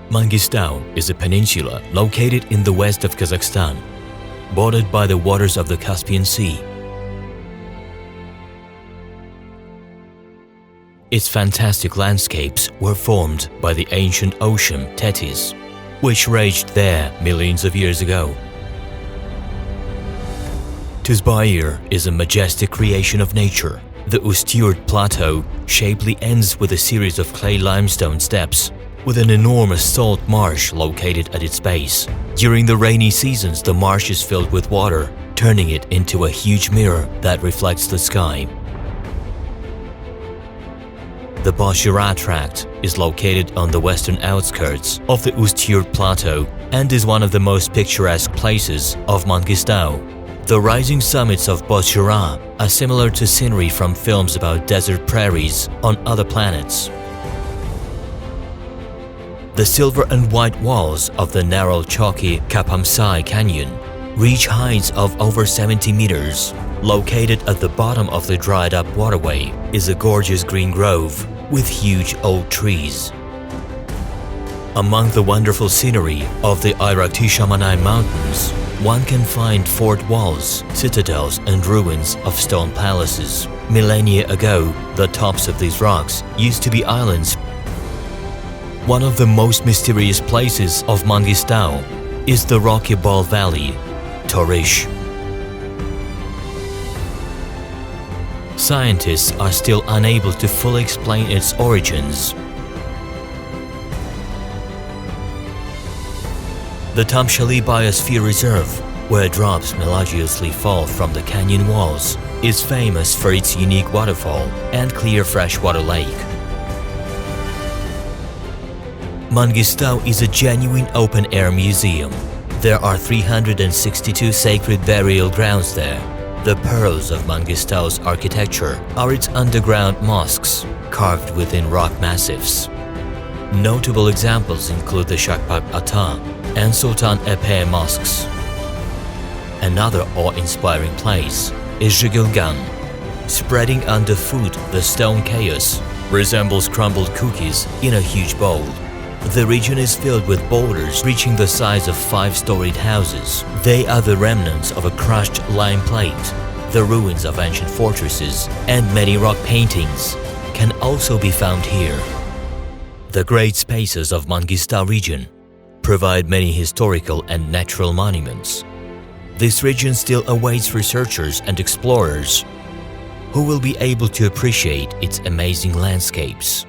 Mangistau is a peninsula located in the west of Kazakhstan, bordered by the waters of the Caspian Sea. Its fantastic landscapes were formed by the ancient ocean Tethys, which raged there millions of years ago. BOSZHIRA is a majestic creation of nature. The Ustyurt Plateau shapely ends with a series of clay limestone steps, with an enormous salt marsh located at its base. During the rainy seasons, the marsh is filled with water, turning it into a huge mirror that reflects the sky. The BOSZHIRA tract is located on the western outskirts of the Ustyurt Plateau and is one of the most picturesque places of Mangistau. The rising summits of BOSZHIRA are similar to scenery from films about desert prairies on other planets. The silver and white walls of the narrow chalky KAPAMSAL canyon reach heights of over 70 meters. Located at the bottom of the dried-up waterway is a gorgeous green grove with huge old trees. Among the wonderful scenery of the AYRAKTY mountains, one can find fort walls, citadels and ruins of stone palaces. Millennia ago, the tops of these rocks used to be islands. One of the most mysterious places of Mangistau is the rocky ball valley, Torish. Scientists are still unable to fully explain its origins. The TAMSHALY Biosphere Reserve, where drops melodiously fall from the canyon walls, is famous for its unique waterfall and clear freshwater lake. Mangistau is a genuine open-air museum. There are 362 sacred burial grounds there. The pearls of Mangistau's architecture are its underground mosques, carved within rock massifs. Notable examples include the Shakpak Ata and Sultan Epe mosques. Another awe-inspiring place is Zhigilgan. Spreading underfoot, the stone chaos resembles crumbled cookies in a huge bowl. The region is filled with boulders reaching the size of 5-storied houses. They are the remnants of a crushed lime plate. The ruins of ancient fortresses and many rock paintings can also be found here. The great spaces of Mangistau region provide many historical and natural monuments. This region still awaits researchers and explorers who will be able to appreciate its amazing landscapes.